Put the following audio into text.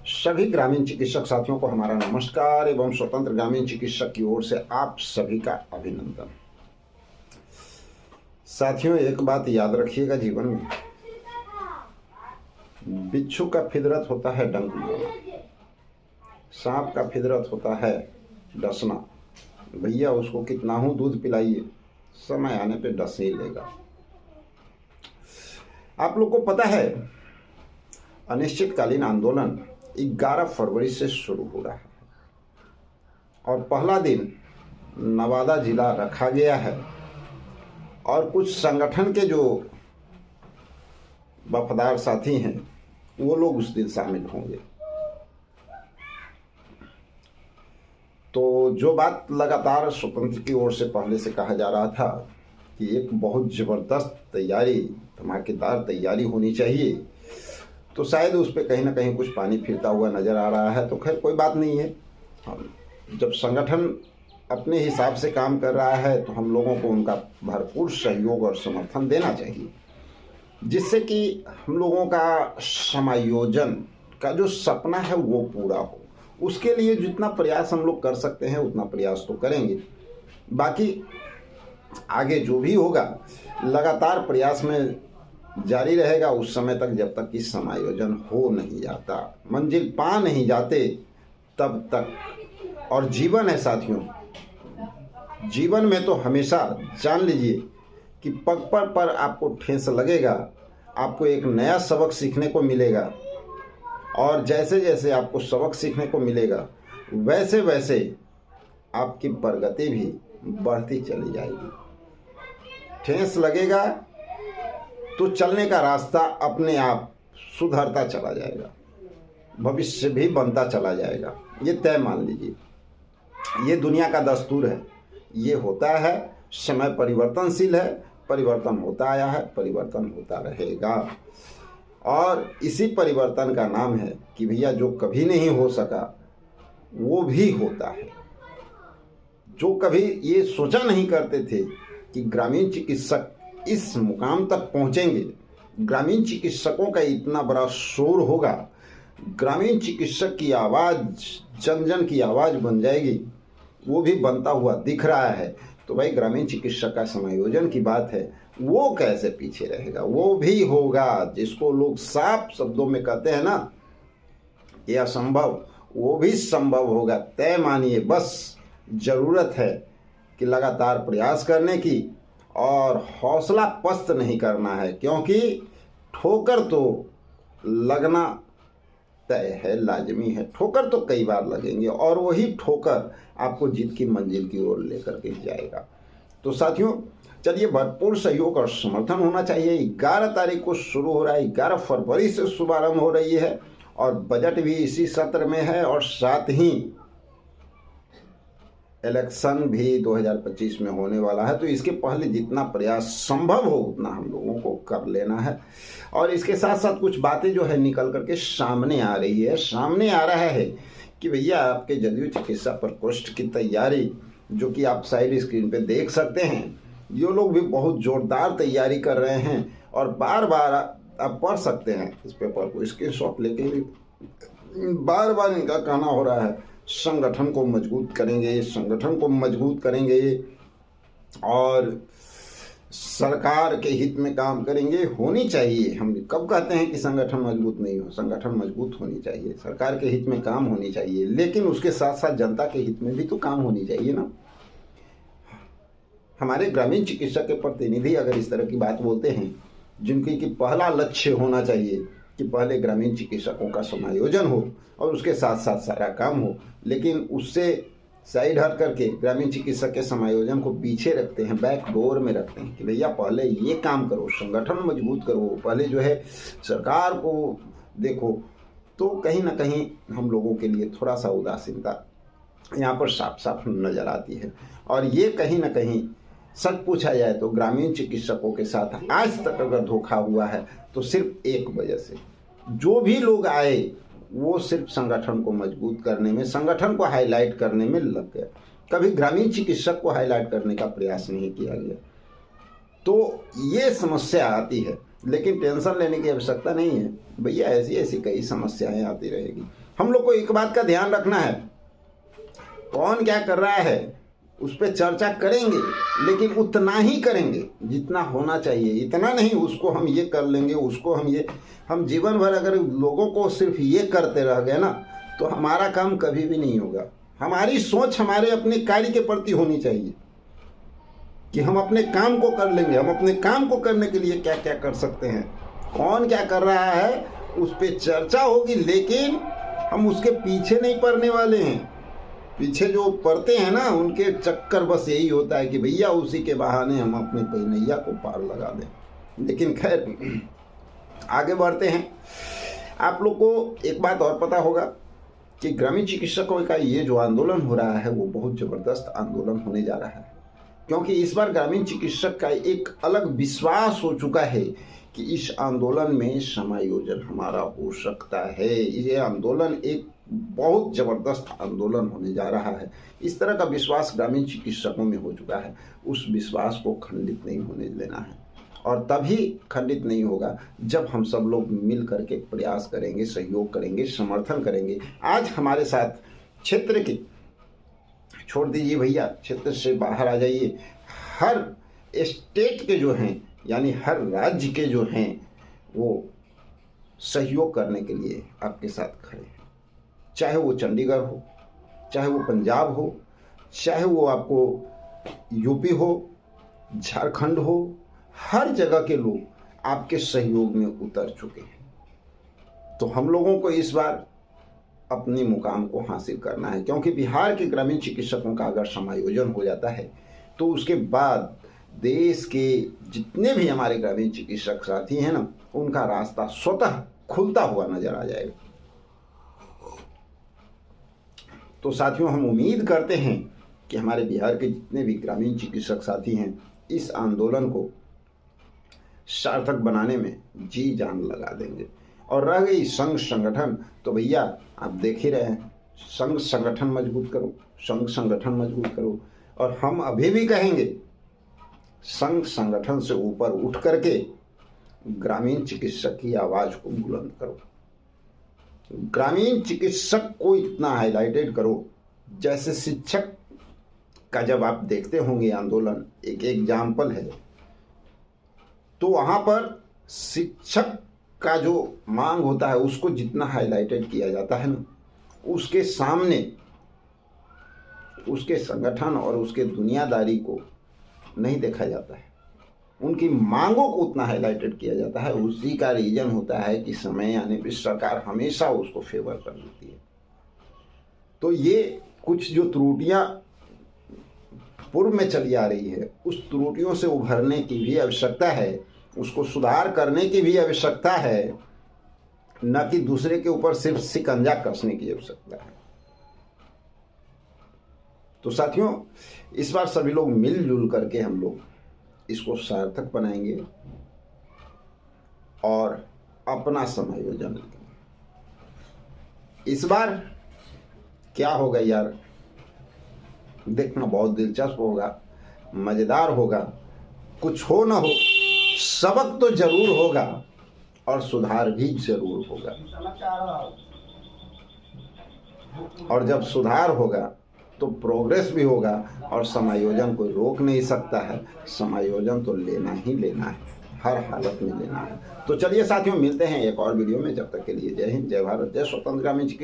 सभी ग्रामीण चिकित्सक साथियों को हमारा नमस्कार एवं स्वतंत्र ग्रामीण चिकित्सक की ओर से आप सभी का अभिनंदन। साथियों, एक बात याद रखिएगा, जीवन में बिच्छू का फितरत होता है डंक मारना, सांप का फितरत होता है डसना। भैया उसको कितना ही दूध पिलाइए, समय आने पे डस ही लेगा। आप लोग को पता है अनिश्चितकालीन आंदोलन 11 फरवरी से शुरू हो रहा है और पहला दिन नवादा जिला रखा गया है और कुछ संगठन के जो वफादार साथी हैं वो लोग उस दिन शामिल होंगे। तो जो बात लगातार स्वतंत्र की ओर से पहले से कहा जा रहा था कि एक बहुत ज़बरदस्त तैयारी, धमाकेदार तैयारी होनी चाहिए, तो शायद उस पर कहीं ना कहीं कुछ पानी फिरता हुआ नज़र आ रहा है। तो खैर कोई बात नहीं है, जब संगठन अपने हिसाब से काम कर रहा है तो हम लोगों को उनका भरपूर सहयोग और समर्थन देना चाहिए, जिससे कि हम लोगों का समायोजन का जो सपना है वो पूरा हो। उसके लिए जितना प्रयास हम लोग कर सकते हैं उतना प्रयास तो करेंगे। बाकी आगे जो भी होगा लगातार प्रयास में जारी रहेगा उस समय तक जब तक कि समायोजन हो नहीं जाता, मंजिल पा नहीं जाते तब तक। और जीवन है साथियों, जीवन में तो हमेशा जान लीजिए कि पग पर आपको ठेस लगेगा, आपको एक नया सबक सीखने को मिलेगा और जैसे जैसे आपको सबक सीखने को मिलेगा वैसे वैसे आपकी प्रगति भी बढ़ती चली जाएगी। ठेस लगेगा तो चलने का रास्ता अपने आप सुधरता चला जाएगा, भविष्य भी बनता चला जाएगा। ये तय मान लीजिए, ये दुनिया का दस्तूर है, ये होता है। समय परिवर्तनशील है, परिवर्तन होता आया है, परिवर्तन होता रहेगा और इसी परिवर्तन का नाम है कि भैया जो कभी नहीं हो सका वो भी होता है। जो कभी ये सोचा नहीं करते थे कि ग्रामीण चिकित्सक इस मुकाम तक पहुंचेंगे, ग्रामीण चिकित्सकों का इतना बड़ा शोर होगा, ग्रामीण चिकित्सक की आवाज़ जन जन की आवाज़ बन जाएगी, वो भी बनता हुआ दिख रहा है। तो भाई ग्रामीण चिकित्सक का समायोजन की बात है, वो कैसे पीछे रहेगा? वो भी होगा। जिसको लोग साफ शब्दों में कहते हैं ना ये असंभव, वो भी संभव होगा। तय मानिए, बस ज़रूरत है कि लगातार प्रयास करने की और हौसला पस्त नहीं करना है, क्योंकि ठोकर तो लगना तय है, लाजमी है। ठोकर तो कई बार लगेंगे और वही ठोकर आपको जीत की मंजिल की ओर लेकर के जाएगा। तो साथियों चलिए, भरपूर सहयोग और समर्थन होना चाहिए। 11 तारीख को शुरू हो रहा है, 11 फरवरी से शुभारंभ हो रही है और बजट भी इसी सत्र में है और साथ ही इलेक्शन भी 2025 में होने वाला है। तो इसके पहले जितना प्रयास संभव हो उतना हम लोगों को कर लेना है। और इसके साथ साथ कुछ बातें जो है निकल करके सामने आ रही है, सामने आ रहा है कि भैया आपके जदयू चिकित्सा प्रकोष्ठ की तैयारी, जो कि आप साइड स्क्रीन पे देख सकते हैं, ये लोग भी बहुत जोरदार तैयारी कर रहे हैं और बार बार आप पढ़ सकते हैं इस पेपर को, स्क्रीनशॉट लेके भी बार बार इनका कहना हो रहा है संगठन को मजबूत करेंगे, संगठन को मजबूत करेंगे और सरकार के हित में काम करेंगे। होनी चाहिए, हम कब कहते हैं कि संगठन मजबूत नहीं हो? संगठन मजबूत होनी चाहिए, सरकार के हित में काम होनी चाहिए, लेकिन उसके साथ साथ जनता के हित में भी तो काम होनी चाहिए ना। हमारे ग्रामीण चिकित्सक के प्रतिनिधि अगर इस तरह की बात बोलते हैं, जिनकी कि पहला लक्ष्य होना चाहिए कि पहले ग्रामीण चिकित्सकों का समायोजन हो और उसके साथ साथ सारा काम हो, लेकिन उससे साइड हट करके ग्रामीण चिकित्सक के समायोजन को पीछे रखते हैं, बैक डोर में रखते हैं कि भैया पहले ये काम करो, संगठन मजबूत करो, पहले जो है सरकार को देखो। तो कहीं ना कहीं हम लोगों के लिए थोड़ा सा उदासीनता यहाँ पर साफ साफ नज़र आती है। और ये कहीं ना कहीं सच पूछा जाए तो ग्रामीण चिकित्सकों के साथ आज तक अगर धोखा हुआ है तो सिर्फ एक वजह से, जो भी लोग आए वो सिर्फ संगठन को मजबूत करने में, संगठन को हाईलाइट करने में लग गया। कभी ग्रामीण चिकित्सक को हाईलाइट करने का प्रयास नहीं किया गया। तो ये समस्या आती है लेकिन टेंशन लेने की आवश्यकता नहीं है भैया, ऐसी ऐसी कई समस्याएं आती रहेगी। हम लोग को एक बात का ध्यान रखना है, कौन क्या कर रहा है उस पर चर्चा करेंगे, लेकिन उतना ही करेंगे जितना होना चाहिए, इतना नहीं उसको हम ये कर लेंगे, उसको हम ये। हम जीवन भर अगर लोगों को सिर्फ ये करते रह गए ना, तो हमारा काम कभी भी नहीं होगा। हमारी सोच हमारे अपने कार्य के प्रति होनी चाहिए कि हम अपने काम को कर लेंगे, हम अपने काम को करने के लिए क्या क्या कर सकते हैं, कौन क्या कर रहा है उस पर चर्चा होगी, लेकिन हम उसके पीछे नहीं पड़ने वाले हैं। पीछे जो पड़ते हैं ना, उनके चक्कर बस यही होता है कि भैया उसी के बहाने हम अपने पहिनैया को पार लगा दें। लेकिन खैर आगे बढ़ते हैं। आप लोग को एक बात और पता होगा कि ग्रामीण चिकित्सकों का ये जो आंदोलन हो रहा है वो बहुत ज़बरदस्त आंदोलन होने जा रहा है, क्योंकि इस बार ग्रामीण चिकित्सक का एक अलग विश्वास हो चुका है कि इस आंदोलन में समायोजन हमारा हो सकता है। ये आंदोलन एक बहुत ज़बरदस्त आंदोलन होने जा रहा है। इस तरह का विश्वास ग्रामीण चिकित्सकों में हो चुका है। उस विश्वास को खंडित नहीं होने देना है, और तभी खंडित नहीं होगा जब हम सब लोग मिल करके प्रयास करेंगे, सहयोग करेंगे, समर्थन करेंगे। आज हमारे साथ क्षेत्र के, छोड़ दीजिए भैया, क्षेत्र से बाहर आ जाइए, हर स्टेट के जो हैं, यानी हर राज्य के जो हैं, वो सहयोग करने के लिए आपके साथ खड़े हैं। चाहे वो चंडीगढ़ हो, चाहे वो पंजाब हो, चाहे वो आपको यूपी हो, झारखंड हो, हर जगह के लोग आपके सहयोग में उतर चुके हैं। तो हम लोगों को इस बार अपने मुकाम को हासिल करना है, क्योंकि बिहार के ग्रामीण चिकित्सकों का अगर समायोजन हो जाता है तो उसके बाद देश के जितने भी हमारे ग्रामीण चिकित्सक साथी हैं ना, उनका रास्ता स्वतः खुलता हुआ नजर आ जाएगा। तो साथियों, हम उम्मीद करते हैं कि हमारे बिहार के जितने भी ग्रामीण चिकित्सक साथी हैं इस आंदोलन को सार्थक बनाने में जी जान लगा देंगे। और रह गई संघ संगठन, तो भैया आप देख ही रहे हैं, संघ संगठन मजबूत करो, संघ संगठन मजबूत करो। और हम अभी भी कहेंगे, संघ संगठन से ऊपर उठ करके ग्रामीण चिकित्सक की आवाज़ को बुलंद करो। ग्रामीण चिकित्सक को इतना हाईलाइटेड करो, जैसे शिक्षक का जब आप देखते होंगे आंदोलन, एक एग्जाम्पल है, तो वहाँ पर शिक्षक का जो मांग होता है उसको जितना हाईलाइटेड किया जाता है ना, उसके सामने उसके संगठन और उसके दुनियादारी को नहीं देखा जाता है। उनकी मांगों को उतना हाईलाइटेड किया जाता है। उसी का रीजन होता है कि समय आने पर सरकार हमेशा उसको फेवर कर देती है। तो ये कुछ जो त्रुटियां पूर्व में चली आ रही है, उस त्रुटियों से उभरने की भी आवश्यकता है, उसको सुधार करने की भी आवश्यकता है, न कि दूसरे के ऊपर सिर्फ शिकंजा कसने की आवश्यकता है। तो साथियों, इस बार सभी लोग मिलजुल करके हम लोग इसको सार्थक बनाएंगे और अपना समायोजन लेंगे। इस बार क्या होगा यार, देखना बहुत दिलचस्प होगा, मज़ेदार होगा। कुछ हो ना हो, सबक तो जरूर होगा और सुधार भी जरूर होगा। और जब सुधार होगा तो प्रोग्रेस भी होगा, और समायोजन कोई रोक नहीं सकता है। समायोजन तो लेना ही लेना है, हर हालत में लेना है। तो चलिए साथियों, मिलते हैं एक और वीडियो में। जब तक के लिए जय हिंद, जय भारत, जय स्वतंत्र ग्रामीण चिकित्सा।